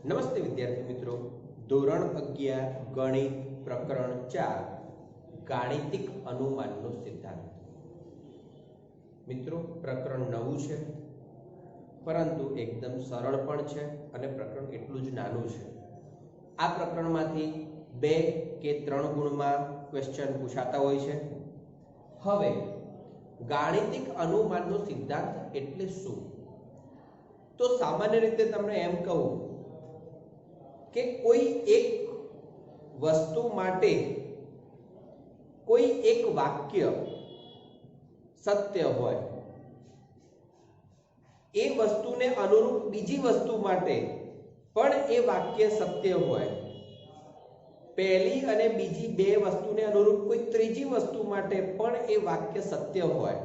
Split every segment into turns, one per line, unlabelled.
નમસ્તે વિદ્યાર્થી મિત્રો, ધોરણ 11 ગણિત પ્રકરણ 4 ગાણિતિક અનુમાનનો સિદ્ધાંત. મિત્રો, પ્રકરણ નવું છે, પરંતુ એકદમ સરળ પણ છે અને પ્રકરણ એટલું જ નાનું છે. આ પ્રકરણમાંથી 2 કે 3 ગુણમાં ક્વેશ્ચન પૂછાતા હોય છે. હવે ગાણિતિક અનુમાનનો સિદ્ધાંત એટલે શું? તો સામાન્ય રીતે તમને એમ કહું કે કોઈ એક વસ્તુ માટે કોઈ એક વાક્ય સત્ય હોય, એ વસ્તુને અનુરૂપ બીજી વસ્તુ માટે પણ એ વાક્ય સત્ય હોય, પહેલી અને બીજી 2 વસ્તુને અનુરૂપ કોઈ ત્રીજી વસ્તુ માટે પણ એ વાક્ય સત્ય હોય,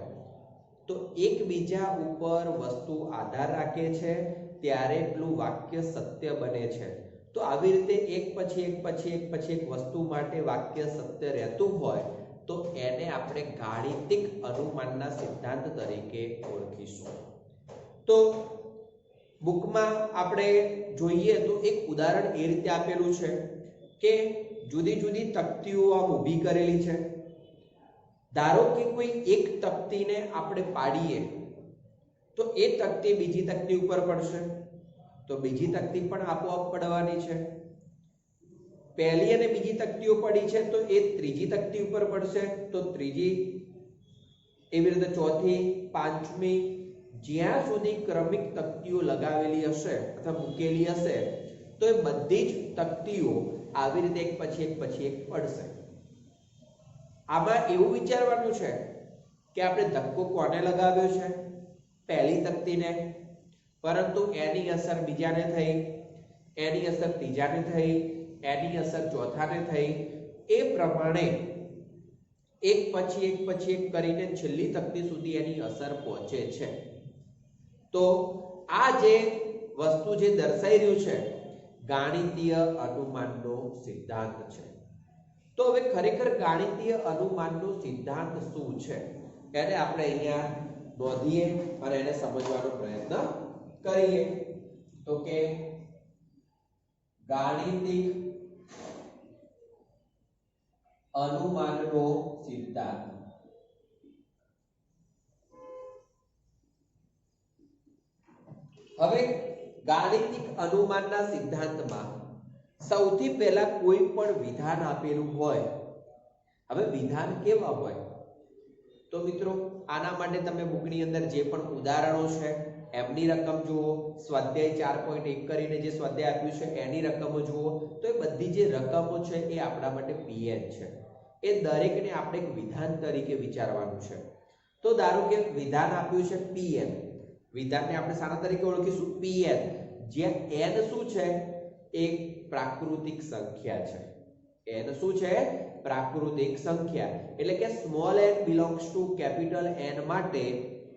તો એકબીજા ઉપર વસ્તુ આધાર રાખે છે ત્યારે પેલું વાક્ય સત્ય બને છે. તો આવી રીતે એક પછી એક વસ્તુ માટે વાક્ય સત્ય રહેતું હોય તો એને આપણે ગાણિતિક અનુમાનના સિદ્ધાંત તરીકે ઓળખીશું. તો બુકમાં આપણે જોઈએ તો એક ઉદાહરણ એ રીતે આપેલું છે કે જુદી જુદી તકતીઓ આમ ઊભી કરેલી છે. ધારો કે કોઈ એક તકતીને આપણે પાડીએ તો એ તકતી બીજી તકતી ઉપર પડશે, તો બીજી તકતી પણ આપોઆપ પડવાની છે. પહેલી અને બીજી તકતીઓ પડી છે તો એ ત્રીજી તકતી ઉપર પડશે, તો ત્રીજી, એવી રીતે ચોથી, પાંચમી, જ્યાં સુધી ક્રમિક તકતીઓ લગાવેલી હશે અથવા મૂકેલી હશે તો એ બધી જ તકતીઓ આવી રીતે એક પછી એક પડશે. આમાં એવું વિચારવાનું છે કે આપણે ધક્કો કોને લગાવ્યો છે? પહેલી તકતીને, પરંતુ એની અસર બીજાને થઈ, એની અસર ત્રીજાને થઈ, એની અસર ચોથાને થઈ. એ પ્રમાણે એક પછી એક કરીને છેલ્લી તકતી સુધી એની અસર પહોંચે છે. તો આ જે વસ્તુ જે દર્શાઈ રહ્યું છે ગાણિતીય અનુમાનનો સિદ્ધાંત છે. તો હવે ખરેખર ગાણિતીય અનુમાનનો સિદ્ધાંત શું છે એને આપણે અહીંયા નોંધીએ અને એને સમજવાનો પ્રયત્ન કરીએ. તો કે ગાણિતિક અનુમાનનો સિદ્ધાંત. હવે ગાણિતિક અનુમાનના સિદ્ધાંતમાં સૌથી પહેલા કોઈ પણ વિધાન આપેલું હોય. હવે વિધાન કેવા હોય? તો મિત્રો, આના માટે તમે બુકની અંદર જે પણ ઉદાહરણો છે એમની રકમ જુઓ, સ્વાધ્યાય 4.1 કરીને જે સ્વાધ્યાય આપ્યું છે એની રકમો જુઓ, તો એ બધી જે રકમો છે એ આપણા માટે પીએન છે. એ દરેકને આપણે એક વિધાન તરીકે વિચારવાનું છે. તો ધારો કે વિધાન આપ્યું છે પીએન, વિધાનને આપણે શાના તરીકે ઓળખીશું? પીએન. જ્યાં એન શું છે? એક પ્રાકૃતિક સંખ્યા છે. એન શું છે? પ્રાકૃતિક સંખ્યા. એટલે કે small n belongs to capital N માટે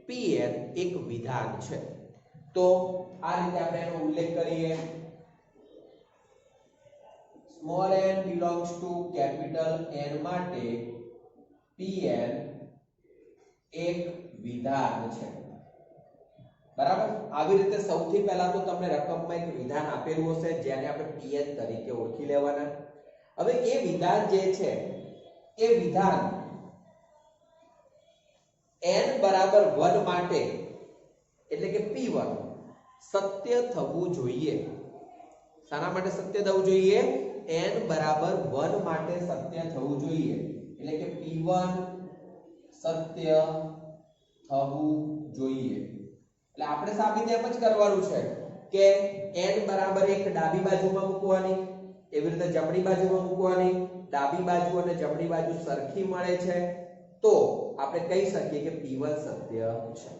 pn એક વિધાન છે. તો આ રીતે આપણે એનો ઉલ્લેખ કરીએ. Small n belongs to capital N માટે pn એક વિધાન છે. બરાબર? આવી રીતે સૌથી પહેલા તો તમને રકમમાં એક વિધાન આપેલું હશે જેને આપણે pn તરીકે ઓળખી લેવાના. હવે એ વિધાન જે છે એ વિધાન n બરાબર 1 માટે એટલે કે p1 સત્ય થવું જોઈએ. શાના માટે સત્ય થવું જોઈએ? n બરાબર 1 માટે સત્ય થવું જોઈએ. એટલે કે p1 સત્ય થવું જોઈએ. એટલે આપણે સાબિત એમ જ કરવાનું છે કે n બરાબર 1 ડાબી બાજુમાં મૂકવાની, એવી રીતે જમણી બાજુમાં મૂકવાની. ડાબી બાજુ અને જમણી બાજુ સરખી મળે છે તો આપણે કહી શકીએ કે p1 સત્ય છે.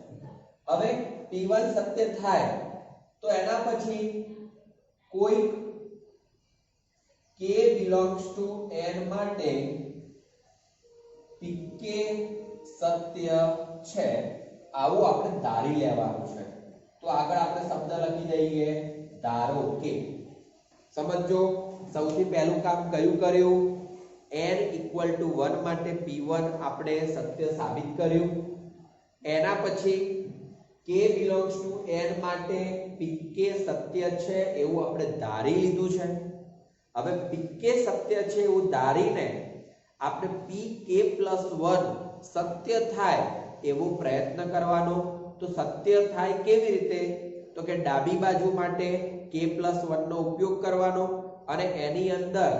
હવે p1 સત્ય થાય તો એના પછી કોઈ k belongs to n માટે pk સત્ય છે, આવું આપણે ધારી લેવાનું છે. તો આગળ આપણે શબ્દ લખી દઈએ, ધારો કે. સમજો, સૌથી પહેલું કામ કયું કર્યું? n = 1 માટે p1 આપણે સત્ય સાબિત કર્યું. એના પછી k belongs to n માટે pk સત્ય છે એવું આપણે ધારી લીધું છે. હવે pk સત્ય છે એવું ધારીને આપણે pk+1 સત્ય થાય એવો પ્રયત્ન કરવાનો. તો સત્ય થાય કેવી રીતે? તો કે ડાબી બાજુ માટે k+1 નો ઉપયોગ કરવાનો અને એની અંદર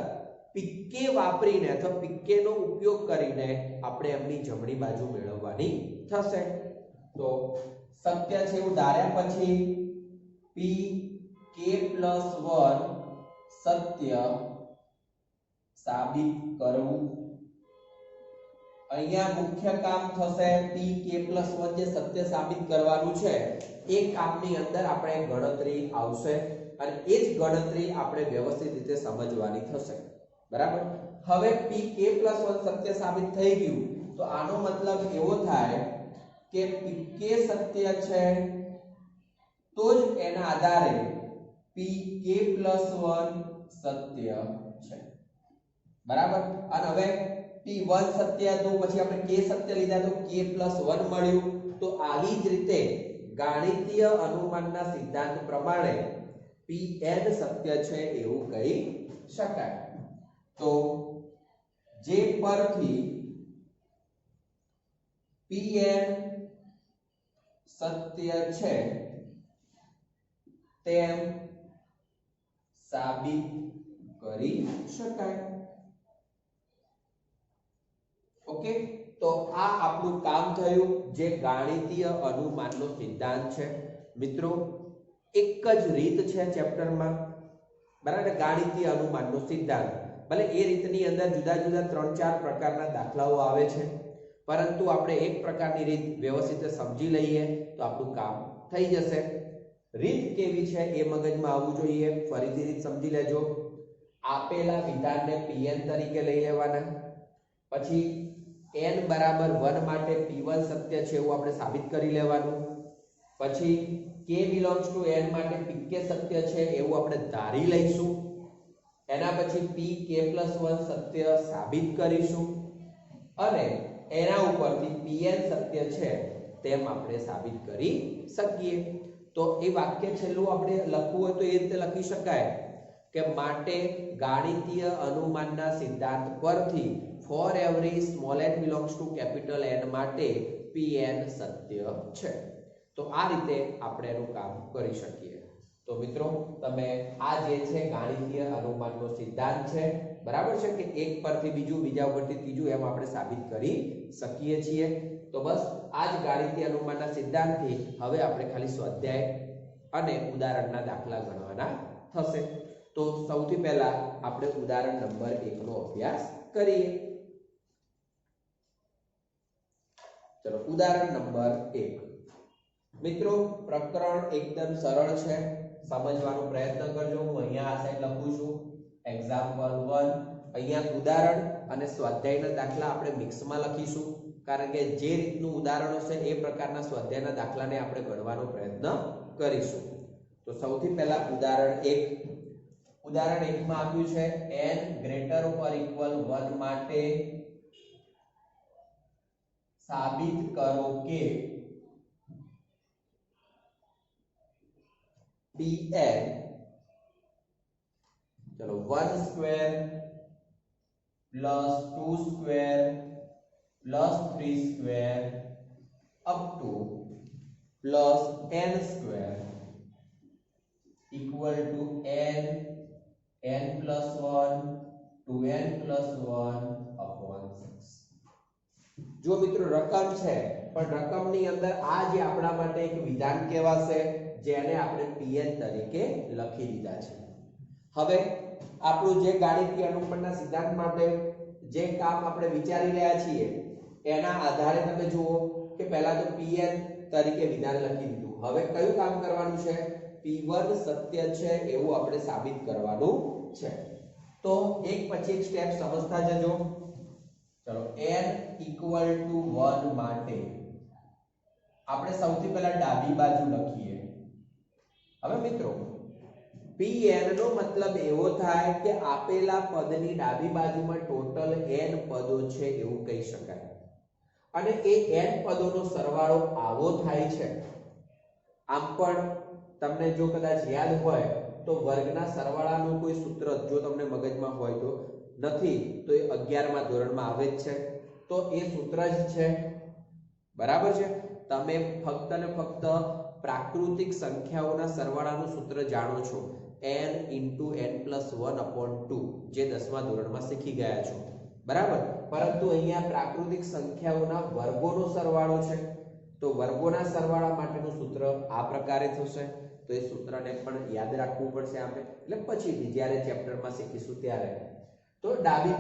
pk વાપરીને અથવા pk નો ઉપયોગ કરીને આપણે એમની જમણી બાજુ મેળવવાની થશે. તો સત્ય છે એવું ધાર્યા પછી pk+1 સત્ય સાબિત કરવું. અહીંયા મુખ્ય કામ થશે pk+1 જે સત્ય સાબિત કરવાનું છે એ કામની અંદર આપણે ગણતરી આવશે અને એ જ ગણતરી આપણે વ્યવસ્થિત રીતે સમજવાની થશે. બરાબર. હવે pk+1 સત્ય સાબિત થઈ ગયું તો આનો મતલબ એવો થાય કે pk સત્ય છે તો જ એના આધારે pk+1 સત્ય છે. બરાબર. અને હવે p1 સત્ય હતું પછી આપણે k સત્ય લીધા તો k+1 મળ્યું. તો આવી જ રીતે ગાણિતીય અનુમાનના સિદ્ધાંત પ્રમાણે pn સત્ય છે એવું કહી શકાય. તો જે પરથી pn સત્ય છે તેમ સાબિત કરી શકાય. ઓકે. તો આ આપણું કામ થયું જે ગાણિતીય અનુમાનનો સિદ્ધાંત છે. મિત્રો એક જ રીત છે ચેપ્ટરમાં, બરાબર, ગાણિતીય અનુમાનનો સિદ્ધાંત. ભલે એ રીતની અંદર જુદા જુદા 3-4 પ્રકારના દાખલાઓ આવે છે, પરંતુ આપણે એક પ્રકારની રીત વ્યવસ્થિત સમજી લઈએ તો આપણું કામ થઈ જશે. રીત કેવી છે એ મગજમાં આવવું જોઈએ. ફરીથી રીત સમજી લેજો. આપેલા વિધાનને pn તરીકે લઈ લેવાના. પછી n બરાબર 1 માટે p1 સત્ય છે એવું આપણે સાબિત કરી લેવાનું. પછી k belongs to n માટે pk સત્ય છે એવું આપણે ધારી લઈશું. એના પછી pk+1 સત્ય સાબિત કરીશું અને એના ઉપરથી pn સત્ય છે તેમ આપણે સાબિત કરી શકીએ. તો એ વાક્ય છેલ્લું આપણે લખવું હોય તો એ રીતે લખી શકાય કે માટે ગાણિતીય અનુમાનના સિદ્ધાંત પરથી for every small n belongs to capital N માટે pn સત્ય છે. તો આ રીતે આપણે એનું કામ કરી શકીએ. તો મિત્રો તમે આ જે છે ગાણિતીય અનુમાનનો સિદ્ધાંત છે, બરાબર છે કે એક પરથી બીજું, બીજા ઉપરથી ત્રીજું એમ આપણે સાબિત કરી શકીએ છીએ. તો બસ આ જ ગાણિતીય અનુમાનના સિદ્ધાંતથી હવે આપણે ખાલી સ્વાધ્યાય અને ઉદાહરણના દાખલા ગણવાના થશે. તો સૌથી પહેલા આપણે ઉદાહરણ નંબર 1 નો અભ્યાસ કરીએ. ચલો ઉદાહરણ નંબર 1. મિત્રો પ્રકરણ એકદમ સરળ છે, સમજવાનો પ્રયત્ન કરજો. હું અહીંયા આ સાઈડ લખું છું એક્ઝામ્પલ 1. અહીંયા ઉદાહરણ અને સ્વાધ્યાયના દાખલા આપણે મિક્સમાં લખીશું, કારણ કે જે રીતનું ઉદાહરણ હશે એ પ્રકારના સ્વાધ્યાયના દાખલાને આપણે ગણવાનો પ્રયત્ન કરીશું. તો સૌથી પહેલા ઉદાહરણ 1. ઉદાહરણ 1 માં આપ્યું છે n greater or equal 1 માટે સાબિત કરો કે pn, ચલો 1 square plus 2 square plus 3 square up to plus n square equal to n plus 1 to n plus 1 upon 6. જો મિત્રો રકમ છે પણ રકમની અંદર આ જે આપણા માટે એક વિધાન કહેવાશે જેને આપણે pn તરીકે લખી લીધા છે. હવે આપણું જે ગાણિતીય અનુમાનના સિદ્ધાંત માટે જે કામ આપણે વિચારી રહ્યા છીએ એના આધારે તમે જુઓ કે પહેલા તો pn તરીકે વિધાન લખી દીધું. હવે કયું કામ કરવાનું છે? p1 સત્ય છે એવું આપણે સાબિત કરવાનું છે. તો એક પછી એક સ્ટેપ સમજતા જજો. ચલો n equal to 1 માટે આપણે સૌથી પહેલા ડાબી બાજુ લખીએ. હવે મિત્રો pn નો મતલબ એવો થાય કે આપેલા પદની ડાબી બાજુમાં ટોટલ n પદો છે એવું કહી શકાય. અને એ n પદોનો સરવાળો આવો થાય છે આમ પણ તમને જો કદાચ યાદ હોય તો વર્ગના સરવાળાનું કોઈ સૂત્ર જો તમને મગજમાં હોય તો નથી તો એ 11મા ધોરણમાં આવે જ છે, તો એ સૂત્ર જ છે, બરાબર છે। તમે ફક્ત ને ફક્ત પ્રાકૃતિક સંખ્યાઓના સરવાળાનું સૂત્ર જાણો છો n * n+1/2 જે 10મા ધોરણમાં શીખી ગયા છો, બરાબર। પરંતુ અહીંયા પ્રાકૃતિક સંખ્યાઓના વર્ગોનો સરવાળો છે, તો વર્ગોના સરવાળા માટેનું સૂત્ર આ પ્રકારે થશે। તો એ સૂત્રને પણ યાદ રાખવું પડશે આપણે, એટલે પછીથી જ્યારે ચેપ્ટરમાં શીખીશું ત્યારે। તો ડાબી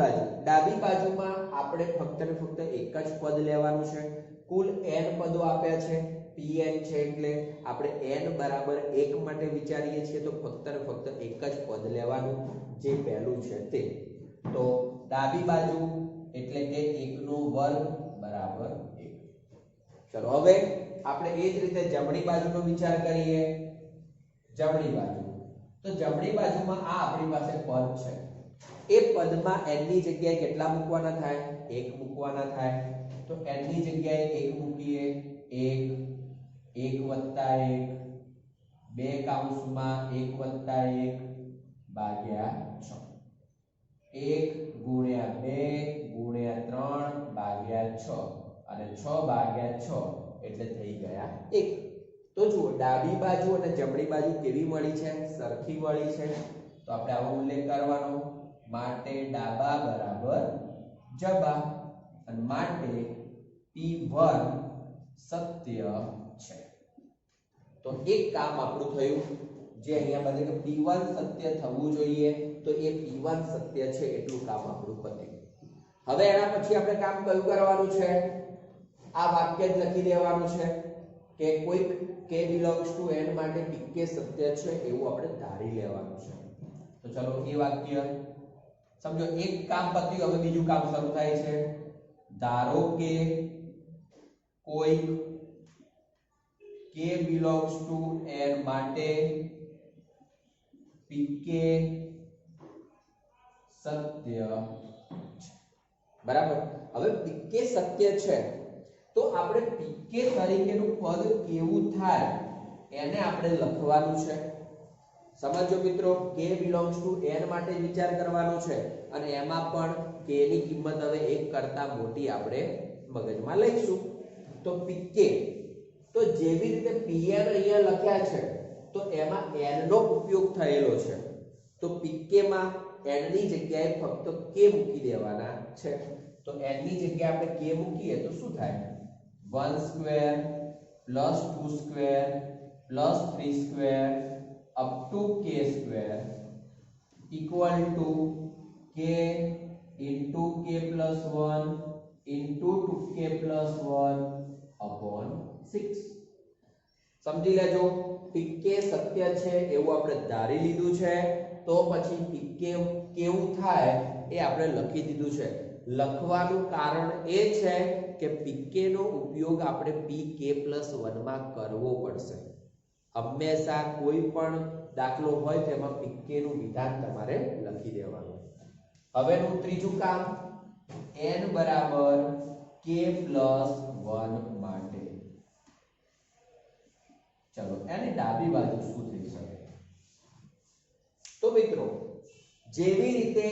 બાજુમાં આપણે ફક્ત ને ફક્ત એક જ પદ લેવાનું છે। કુલ n પદો આપ્યા છે, pn છે, એટલે આપણે n બરાબર 1 માટે વિચારીએ છીએ તો ફક્ત ને ફક્ત એક જ પદ લેવાનું, જે પહેલું છે તે। તો ડાબી બાજુ એટલે કે 1 નો વર્ગ બરાબર 1। ચલો હવે આપણે એ જ રીતે જમણી બાજુનો વિચાર કરીએ। જમણી બાજુ, તો જમણી બાજુમાં આ આપણી પાસે પદ છે, એ પદમાં n ની જગ્યાએ કેટલા મૂકવાના થાય? 1 મૂકવાના થાય। તો n ની જગ્યાએ 1 મૂકીએ, 1 1 + 1 2 કૌંસમાં 1 + 1 ભાગ્યા 6 1 × 2 × 3 ભાગ્યા 6 અને 6 ભાગ્યા 6 એટલે થઈ ગયા 1। તો જુઓ ડાબી બાજુ અને જમણી બાજુ કેવી મળી છે? સરખી મળી છે। તો આપણે આવો ઉલ્લેખ કરવાનો, માટે ડાબા બરાબર જબા અને માટે p1 સત્ય છે। તો એક કામ આપણું થયું, જે અહીંયા બને કે p1 સત્ય થવું જોઈએ, તો એ p1 સત્ય છે એટલું કામ આપણું પત્યું। હવે એના પછી આપણે કામ કયું કરવાનું છે? આ વાક્ય જ લખી દેવાનું છે કે કોઈક k * n માટે pk સત્ય છે એવું આપણે ધારી લેવાનું છે। તો ચલો એ વાક્ય સમજો, એક કામ પત્યું, હવે બીજું કામ શરૂ થાય છે। ધારો કે કોઈક k * n માટે pk સત્ય છે, બરાબર। હવે pk સત્ય છે તો આપણે pk તરીકેનું પદ કેવું થાય એને આપણે લખવાનું છે। સમજો મિત્રો, k * n માટે વિચાર કરવાનો છે અને એમાં પણ k ની કિંમત હવે 1 કરતા મોટી આપણે મગજમાં લઈશું। તો pk, તો જેવી રીતે pn અહીંયા લખ્યા છે તો એમાં n નો ઉપયોગ થયેલો છે, તો pk માં n ની જગ્યાએ ફક્ત k મૂકી દેવાના છે। તો n ની જગ્યાએ આપણે k મૂકીએ તો શું થાય? 1² + 2² + 3² up to k² equal to k into k + 1 into 2k + 1 upon 6। સમજી લેજો, pk સત્ય છે એવું આપણે ધારી લીધું છે, તો પછી pk કેવું થાય એ આપણે લખી દીધું છે। લખવાનું કારણ એ છે કે pk નો ઉપયોગ આપણે pk + 1 માં કરવો પડશે। હંમેશા કોઈ પણ દાખલો હોય તેમાં pk નું વિધાન તમારે લખી દેવાનું। હવેનું ત્રીજું કામ, n બરાબર k + 1 માટે। ચલો એની ડાબી બાજુ શું થઈ શકે? તો મિત્રો, જેવી રીતે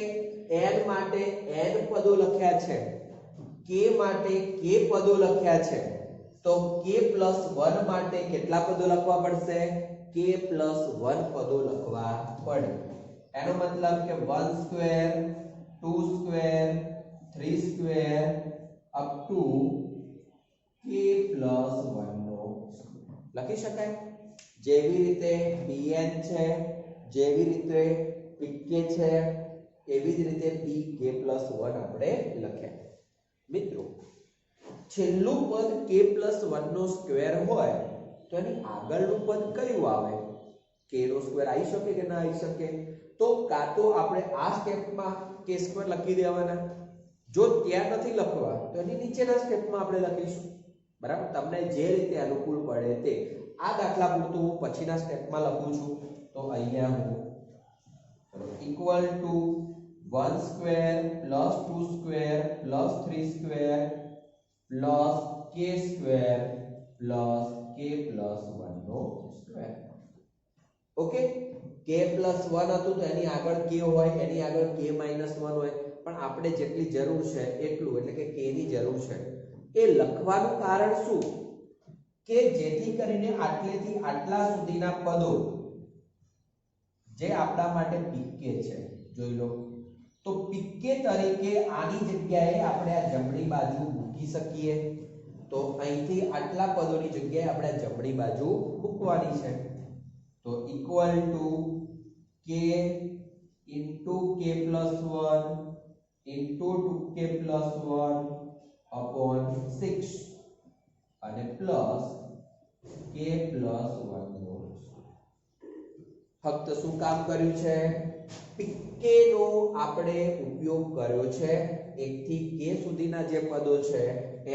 n માટે n પદો લખ્યા છે, k માટે k પદો લખ્યા છે, તો k + 1 માટે કેટલા પદો લખવા પડશે? k + 1 પદો લખવા પડે। એનો મતલબ કે 1² 2² 3² up to k + 1 નો લખી શકાય। જેવી રીતે pn છે, જેવી રીતે pk છે, એવી જ રીતે pk + 1 આપણે લખ્યા। મિત્રો, છેલ્લું પદ k + 1 નો સ્ક્વેર હોય તો એની આગળનું પદ કયું આવે? k નો સ્ક્વેર આવી શકે કે ના આવી શકે? તો કાં તો આપણે આ સ્ટેપમાં k² લખી દેવાના, જો ત્યાં નથી લખવા તો એની નીચેના સ્ટેપમાં આપણે લખીશું, બરાબર। તમને જે રીતે અનુકૂળ પડે તે। આ દાખલા પૂરતું હું પછીના સ્ટેપમાં લખું છું, તો અહીંયા હું equal to 1² + 2² + 3² + k² પ્લસ કે પ્લસ 1 નો સ્ક્વેર. ઓકે, કે પ્લસ 1 હતું તો એની આગળ કે હોય, એની આગળ કે માઈનસ 1 હોય, પણ આપણે જેટલી જરૂર છે એટલું એટલે કે કે ની જરૂર છે એ લખવાનું કારણ શું કે જેથી કરીને આટલેથી આટલા સુધીના પદો જે આપણા માટે પીકે છે, જોઈ લો તો પીકે તરીકે આની જગ્યાએ આપણે આ જમણી બાજુ મૂકી શકીએ. તો અહીંથી આટલા પદોની જગ્યાએ આપણે જમણી બાજુ મૂકવાની છે. તો ઇક્વલ ટુ કે ઇન્ટુ કે plus 1 into 2k plus 1 upon 6 અને પ્લસ કે પ્લસ 1 નો. ફક્ત શું કામ કર્યું છે? પીકે નો આપણે ઉપયોગ કર્યો છે. 1 થી કે સુધીના જે પદો છે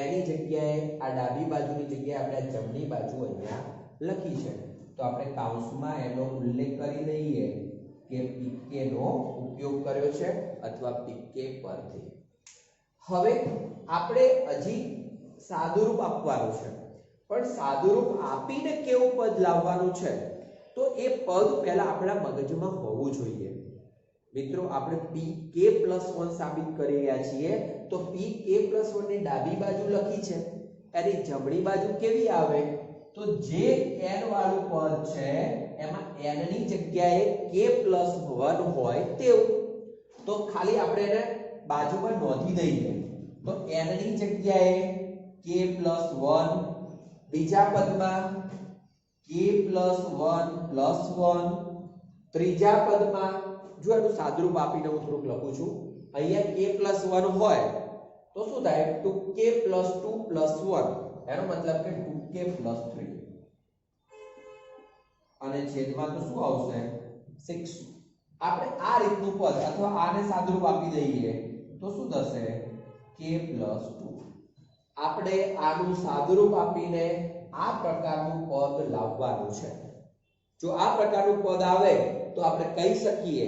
એની જગ્યાએ આ ડાબી બાજુની જગ્યાએ આપણે જમણી બાજુ અહીંયા લખી છે. તો આપણે કૌંસમાં એનો ઉલ્લેખ કરી દઈએ કે પીકે નો ઉપયોગ કર્યો છે અથવા પીકે પરથી. હવે આપણે હજી સાદુરૂપ આપવાનું છે, પણ સાદુરૂપ આપીને કેવું પદ લાવવાનું છે તો એ પદ પહેલા આપણા મગજમાં હોવું જોઈએ. મિત્રો, આપણે pk+1 સાબિત કરી રહ્યા છીએ તો pk+1 ની ડાબી બાજુ લખી છે, એની જમણી બાજુ કેવી આવે? તો જે n વાળું પદ છે એમાં n ની જગ્યાએ k+1 હોય તેવું. તો ખાલી આપણે એને બાજુમાં નોંધી દઈએ. તો n ની જગ્યાએ k+1, બીજા પદમાં k+1+1, ત્રીજા પદમાં જો એનું સાદુરૂપ આપીને હું થોડુંક લખું છું. અહીંયા k+1 હોય તો શું થાય? 2k+2+1, એનો મતલબ કે 2k+3, અને છેદમાં તો શું આવશે? 6. આપણે આ રીતનું પદ અથવા આને સાદુરૂપ આપી દઈએ તો શું થશે? k+2. આપણે આનું સાદુરૂપ આપીને આ પ્રકારનું પદ લાવવાનું છે. જો આ પ્રકારનું પદ આવે તો આપણે કહી શકીએ,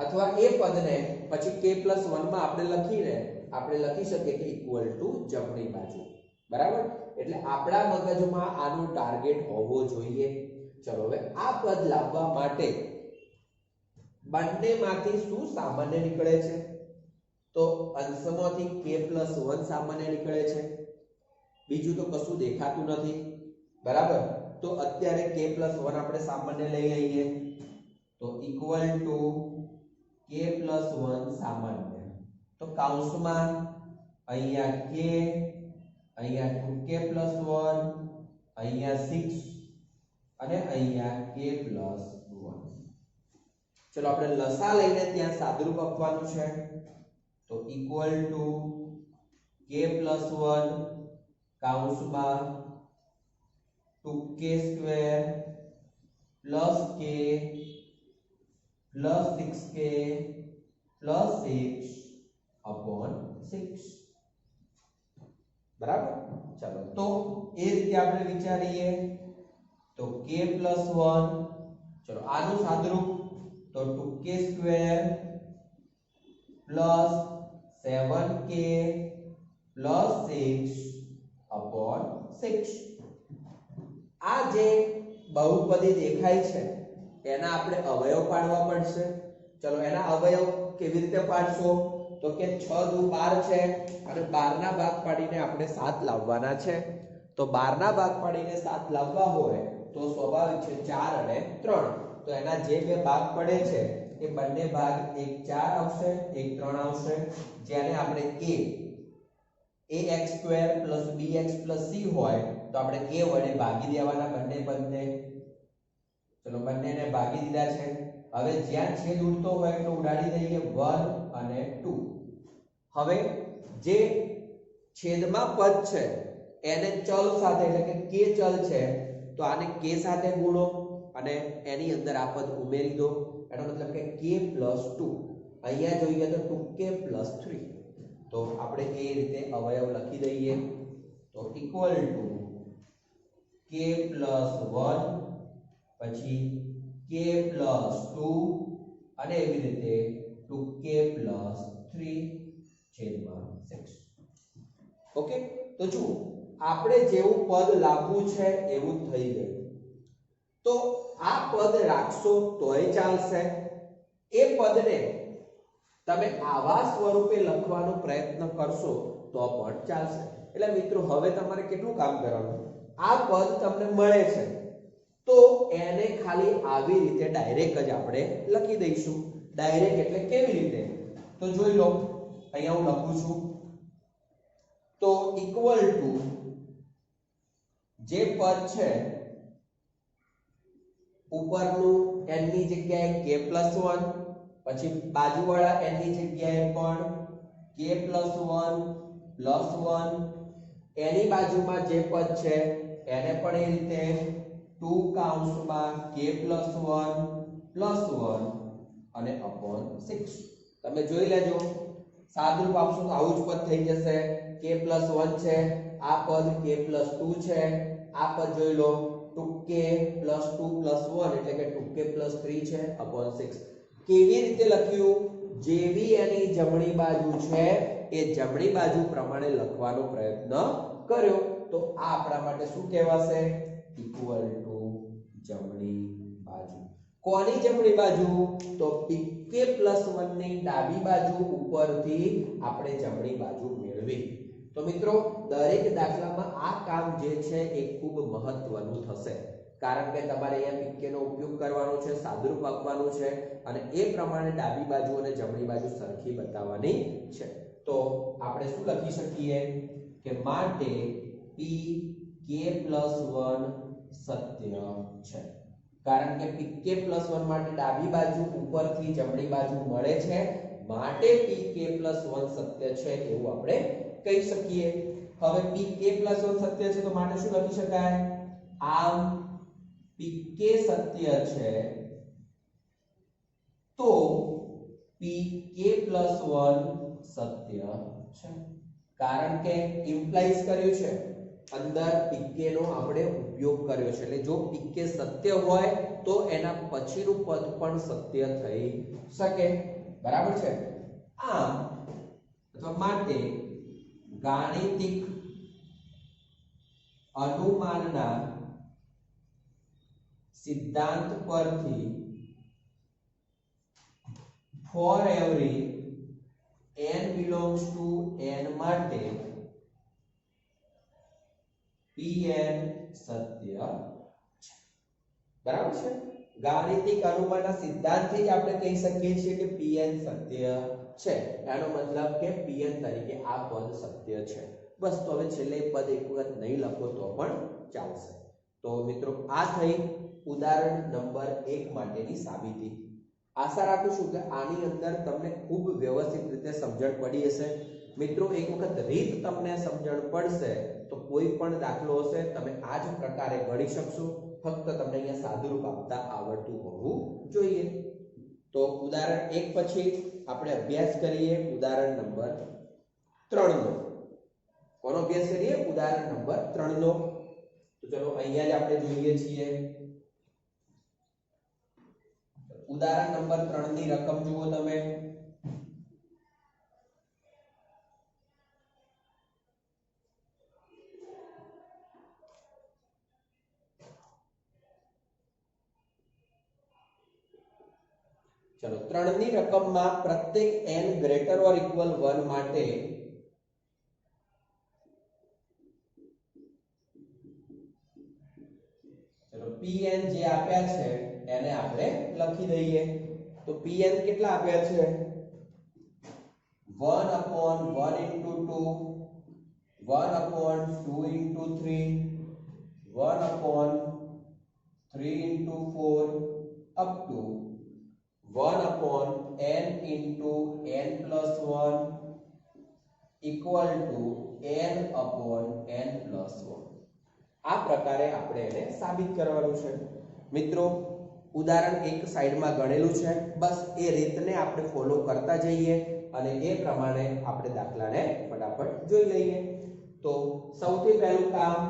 અથવા એ પદને પછી k+1 માં આપણે લખી શકીએ કે ઇક્વલ ટુ જમણી બાજુ. બરાબર? એટલે આપણા મગજમાં આનું ટાર્ગેટ હોવો જોઈએ. ચલો હવે આ પદ લાવવા માટે બંનેમાંથી શું સામાન્ય નીકળે છે? તો અંશમાંથી k+1 સામાન્ય નીકળે છે. બીજું તો કશું દેખાતું નથી. બરાબર? તો અત્યારે k+1 આપણે સામાન્ય લઈ લઈએ. તો ઇક્વલ ટુ k+1 સામાન્ય. તો કૌંસમાં અહીંયા k, અહીંયા 2k+1, અહીંયા 6 અને અહીંયા k+1. ચલો આપણે લસા લઈને ત્યાં સાદુરૂપ આપવાનું છે. તો ઇક્વલ ટુ k+1 કૌંસમાં 2k² plus k plus 6k plus 6 upon 6. બરાબર? ચાલો તો એ રીતે આપણે વિચારીએ તો k+1, ચલો આનું સાદુરૂપ તો 2k² plus 7k plus 6 upon 6. આ જે બહુપદી દેખાય છે એના આપણે અવયવ પાડવા પડશે. ચલો એના અવયવ કેવી રીતે પાડશો? તો કે 6 દુ 12 છે અને 12 ના ભાગ પાડીને આપણે 7 લાવવાના છે. તો 12 ના ભાગ પાડીને 7 લાવવા હોય તો સ્વાભાવિક છે 4 અને 3. તો એના જે બે ભાગ પડે છે એ બંને ભાગ એક 4 આવશે, એક 3 આવશે. જેને આપણે ax² + bx + c હોય તો આપણે a વડે ભાગી દેવાના બંને પદને. ચલો બંનેને ભાગી દીધા છે. હવે જ્યાં છેદ ઉડતો હોય તો ઉડાડી દઈએ 1 અને 2. હવે જે છેદમાં પદ છે એને ચલ સાથે એટલે કે k ચલ છે તો આને k સાથે ગુણો અને એની અંદર આ પદ ઉમેરી દો. એનો મતલબ કે k+2. અહીંયા જોઈએ તો 2k+3. તો આપણે એ રીતે અવયવ લખી દઈએ. તો ઇક્વલ ટુ k+1 પછી k+2 અને એવી રીતે 2k+3 છેદમાં 6. ઓકે, તો જુઓ આપણે જેવું પદ લાવવું છે એવું થઈ ગયું. તો આ પદ રાખશો તોય ચાલશે, એ પદને તમે આવા સ્વરૂપે લખવાનો પ્રયત્ન કરશો તો પણ ચાલશે. એટલે મિત્રો હવે તમારે કેટલું કામ કરવાનું, આ પદ તમને મળે છે તો એને ખાલી આવી રીતે ડાયરેક્ટ જ આપણે લખી દઈશું. ડાયરેક્ટ એટલે કેવી રીતે, તો જોઈ લો, અહીંયા હું લખું છું તો ઇક્વલ ટુ જે પદ છે ઉપરનું n ની જગ્યાએ k+1, પછી બાજુવાળા n ની જગ્યાએ પણ k+1+1, એની બાજુમાં જે પદ છે એને પણ એ રીતે 2 કૌંસમાં k+1+1 અને upon 6. તમે જોઈ લેજો, સાદુરૂપ આપશો તો આવું જ પદ થઈ જશે. k+1 છે, આ પદ k+2 છે, આ પદ જોઈ લો 2k+2+1 એટલે કે 2k+3 છે upon 6. કેવી રીતે લખ્યું, જેવી એની જમણી બાજુ છે એ જમણી બાજુ પ્રમાણે લખવાનો પ્રયત્ન કર્યો તો આ આપણા માટે શું કહેવાશે, ઇક્વલ ટુ જમણી બાજુ. કોની જમણી બાજુ, તો pk+1 ની ડાબી બાજુ ઉપરથી આપણે જમણી બાજુ મેળવી. તો મિત્રો દરેક દાખલામાં આ કામ જે છે એ ખૂબ મહત્વનું થશે, કારણ કે તમારે અહીંયા pk નો ઉપયોગ કરવાનો છે, સાદુરૂપ આપવાનું છે અને એ પ્રમાણે ડાબી બાજુ અને જમણી બાજુ સરખી બતાવવાની છે. તો આપણે શું લખી શકીએ કે માટે pk+1 સત્ય છે, કારણ કે pk+1 માટે ડાબી બાજુ ઉપરથી જમણી બાજુ મળે છે, માટે pk+1 સત્ય છે એવું આપણે કહી શકીએ. હવે pk+1 સત્ય છે તો માટે શું લખી શકાય, આમ pk સત્ય છે તો pk+1 સત્ય છે, કારણ કે ઇમ્પ્લાઇઝ કર્યું છે, અંદર pk નો આપણે ઉપયોગ કર્યો છે. એટલે જો pk સત્ય હોય તો એના પછીનું પદ પણ સત્ય થઈ શકે. બરાબર છે. આમ અથવા માટે ગાણિતિક અનુમાનના સિદ્ધાંત પરથી for every n belongs to n માટે pn સત્ય છે. બરાબર છે. ગાણિતિક અનુમાનના સિદ્ધાંતથી જ આપણે કહી શકીએ છીએ કે pn સત્ય છે. એનો મતલબ કે pn તરીકે આ પદ સત્ય છે. બસ. તો હવે છેલ્લે પદ એક વખત નહીં લખો તો પણ ચાલશે. તો મિત્રો આ થઈ ઉદાહરણ નંબર 1 માટેની સાબિતી. આશા રાખું છું કે આની અંદર તમને ખૂબ વ્યવસ્થિત રીતે સમજણ પડી હશે. મિત્રો એક વખત રીત તમને સમજણ પડશે તો કોઈ પણ દાખલો હશે તમે આ જ પ્રકારે ગણી શકશો. ફક્ત તમને અહીંયા સાદુરૂપ આપતા આવડતું હોવું જોઈએ. તો ઉદાહરણ 1 પછી આપણે અભ્યાસ કરીએ ઉદાહરણ નંબર 3 નો. કોનો અભ્યાસ કરીએ? ઉદાહરણ નંબર 3 નો. તો ચલો અહીંયા જ આપણે જોઈએ છીએ. ઉદાહરણ નંબર 3 ની રકમ જુઓ તમે. ચલો 3 ની રકમમાં પ્રત્યેક n greater or equal 1 માટે ચલો pn જે આપ્યા છે એને આપણે લખી દઈએ. તો pn કેટલા આપ્યા છે? 1/1 into 2, 1/2 into 3, 1/3 into 4 up to 1/n into n plus 1 equal to n/n plus 1. આ પ્રકારે આપણે એને સાબિત કરવાનું છે. મિત્રો ઉદાહરણ 1 સાઈડમાં ગણેલું છે, બસ એ રીતને આપણે ફોલો કરતા જઈએ અને એ પ્રમાણે આપણે દાખલાને ફટાફટ જોઈ લઈએ. તો સૌથી પહેલું કામ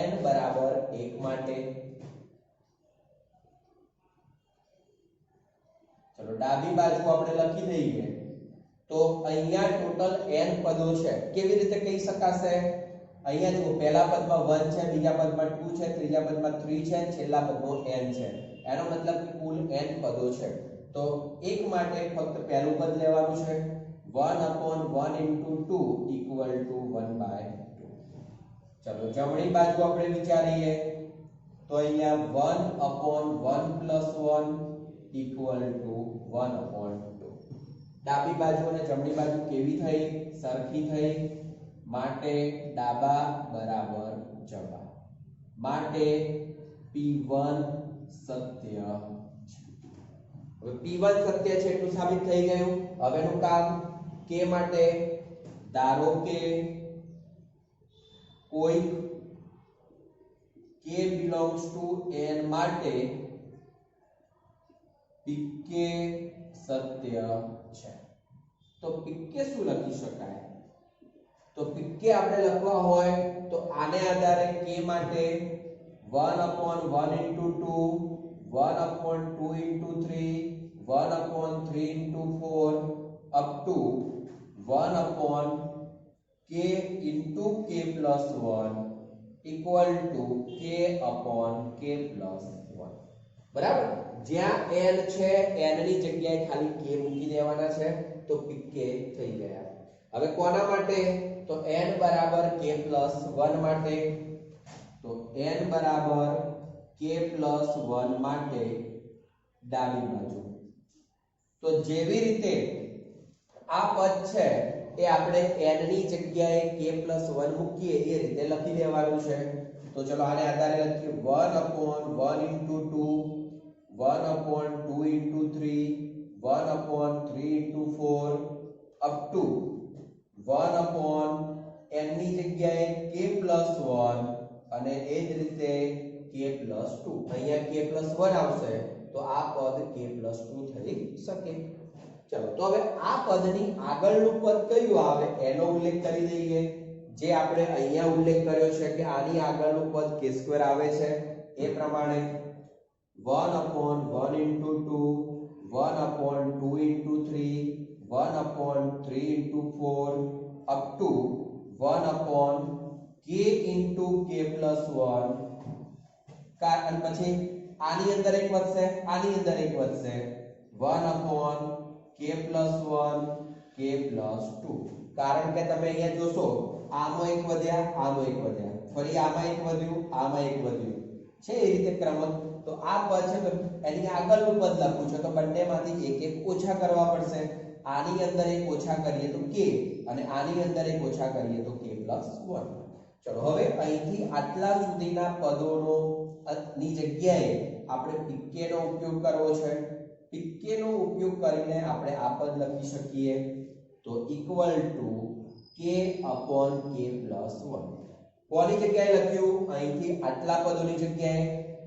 n બરાબર 1 માટે. ચલો ડાબી બાજુ આપણે લખી દઈએ. તો અહીંયા ટોટલ n પદો છે. કેવી રીતે કહી શકાશે?
અહીંયા જુઓ પહેલા પદમાં 1 છે, બીજા પદમાં 2 છે, ત્રીજા પદમાં 3 છે, છેલ્લા પદમાં n છે. એનો મતલબ કે કુલ n પદો છે. તો એક માટે ફક્ત પહેલું પદ લેવાનું છે. 1/1 into 2 equal to 1/2. ચલો જમણી બાજુ આપણે વિચારીએ તો અહીંયા 1/1 plus 1 equal to 1/2. ડાબી બાજુ અને જમણી બાજુ કેવી થઈ? સરખી થઈ. માટે ડાબા બરાબર જમણા. માટે P1 સત્ય છે. હવે P1 સત્ય છે એટલું સાબિત થઈ ગયું. હવેનું કામ કે માટે ધારો કે કોઈ k belongs to n માટે pk સત્ય છે. તો pk શું લખી શકાય? તો pk આપણે લખવા હોય તો આને આધારે k માટે 1/1 into 2, 1/2 into 3, 1/3 into 4 up to 1/k into k plus 1 equal to k/k plus 1. બરાબર? જ્યાં n છે n ની જગ્યાએ ખાલી k મૂકી દેવાના છે તો pk થઈ ગયા. હવે કોના માટે? તો n બરાબર k plus 1 માટે. તો n બરાબર k plus 1 માટે ડાબી બાજુ. તો જેવી રીતે આ પદ છે એ આપણે n ની જગ્યાએ k plus 1 મૂકીએ એ રીતે લખી દેવાનું છે. તો ચલો આને આધારે લખીએ 1/1 into 2, 1/2 into 3, 1/3 into 4 up to 1/n ની જગ્યાએ k plus 1 અને એ જ રીતે k plus 2. અહીંયા k plus 1 આવશે તો આ પદ k plus 2 થઈ શકે. ચલો તો હવે આ પદની આગળનું પદ કયું આવે એનો ઉલ્લેખ કરી દઈએ. જે આપણે અહીંયા ઉલ્લેખ કર્યો છે કે આની આગળનું પદ k2 આવે છે એ પ્રમાણે 1/1 into 2, 1/2 into 3, 1/3 into 4 up to 1/k into k plus 1. અને પછી આની અંદર એક વધશે, આની અંદર એક વધશે 1/k plus 1 k plus 2. કારણ કે તમે અહીંયા જોશો આમાં એક વધ્યા, આમાં એક વધ્યા, ફરી આમાં એક વધ્યું, આમાં એક વધ્યું છે એ રીતે ક્રમ. તો આ પદ છે તો એની આગળનું પદ લખવું છે તો બંનેમાંથી એક એક ઓછા કરવા પડશે. આની અંદર એક ઓછા કરીએ તો k અને આની અંદર એક ઓછા કરીએ તો k plus 1. ચલો હવે અહીંથી આટલા સુધીના પદોનો ની જગ્યાએ આપણે pk નો ઉપયોગ કરવો છે. pk નો ઉપયોગ કરીને આપણે આ પદ લખી શકીએ તો equal to k/k plus 1. કોની જગ્યાએ લખ્યું? અહીંથી આટલા પદોની જગ્યાએ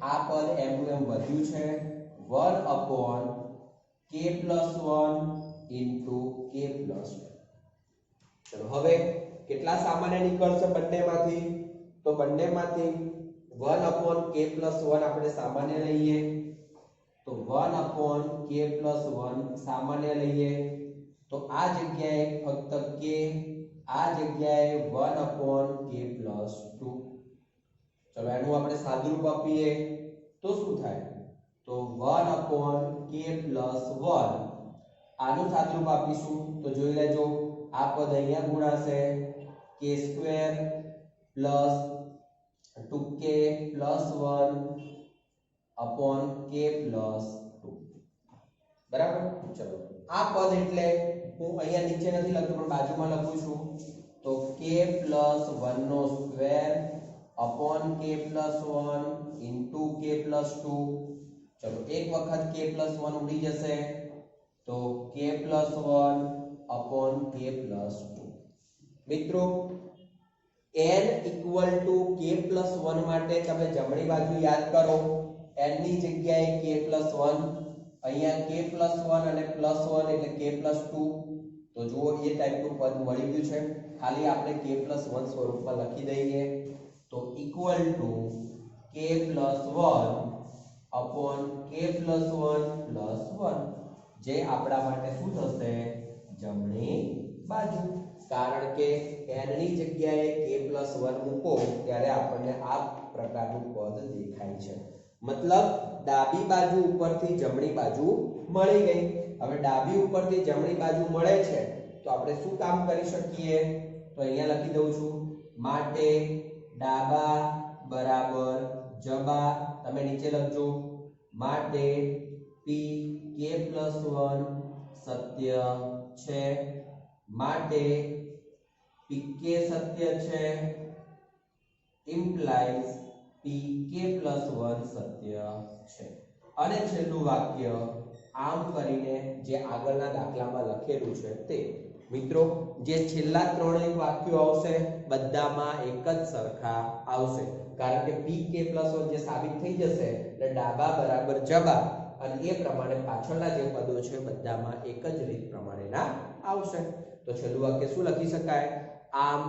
આ પદ એમનું એમ વધ્યું છે 1/k plus 1 into k plus 2. ચલો હવે કેટલા સામાન્ય નીકળશે બંનેમાંથી? તો બંનેમાંથી 1/k plus 1 આપણે સામાન્ય લઈએ તો 1/k plus 1 સામાન્ય લઈએ તો આ જગ્યાએ ફક્ત k, આ જગ્યાએ 1/k plus 2. ચલો એનું આપણે સાદુરૂપ આપીએ તો શું થાય? તો 1/k plus 1 આનું સાદુરૂપ આપીશું તો જોઈ લેજો આ પદ અહીંયા ગુણાશે k² plus 2k plus 1 upon k plus 2. બરાબર? ચલો આ પદ એટલે હું અહીંયા નીચે નથી લખતો પણ બાજુમાં લખું છું તો k plus 1 નો square upon k plus 1 into k plus 2. ચલો એક વખત k plus 1 ઉડી જશે તો k plus 1 upon k plus 2. મિત્રો n equal to k plus 1 માટે તમે જમણી બાજુ યાદ કરો n ની જગ્યાએ k plus 1, અહીંયા k plus 1 અને plus 1 એટલે k plus 2. તો જુઓ એ ટાઈપનું પદ મળી ગયું છે. ખાલી આપણે k plus 1 સ્વરૂપમાં લખી દઈએ તો equal to k plus 1 upon k plus 1 plus 1 જે આપણા માટે શું થશે? જમણી બાજુ. કારણ કે n ની જગ્યાએ k+1 મૂકો ત્યારે આપણને આ પ્રકારનું પદ દેખાય છે. મતલબ ડાબી બાજુ ઉપરથી જમણી બાજુ મળી ગઈ. હવે ડાબી ઉપરથી જમણી બાજુ મળે છે તો આપણે શું કામ કરી શકીએ? તો અહીંયા લખી દઉં છું, માટે ડાબા બરાબર જબા. તમે નીચે લખજો, માટે p k+1 સત્ય છે, માટે pk સત્ય છે, implies pk+1 સત્ય છે. અને છેલ્લું વાક્ય આમ કરીને જે આગળના દાખલામાં લખેલું છે તે. મિત્રો જે છેલ્લા ત્રણેય વાક્યો આવશે બધામાં એક જ સરખા આવશે, કારણ કે pk+1 જે સાબિત થઈ જશે એટલે ડાબા બરાબર જબા અને એ પ્રમાણે પાછળના જે પદો છે બધામાં એક જ રીત પ્રમાણેના આવશે. તો છેલ્લું વાક્ય શું લખી શકાય? આમ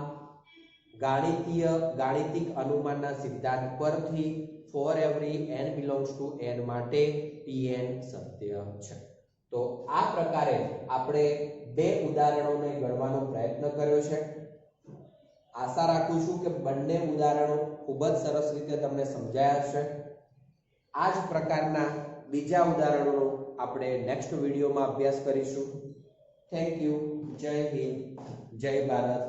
ગાણિતિક અનુમાનના સિદ્ધાંત પરથી for every n belongs to n માટે pn સત્ય છે. તો આ પ્રકારે આપણે બે ઉદાહરણોને ગણવાનો પ્રયત્ન કર્યો છે. આશા રાખું છું કે બંને ઉદાહરણો ખૂબ જ સરસ રીતે તમને સમજાયા હશે. આ જ પ્રકારના બીજા ઉદાહરણોનો આપણે નેક્સ્ટ વિડીયોમાં અભ્યાસ કરીશું. Thank you. જય હિન્દ, જય ભારત.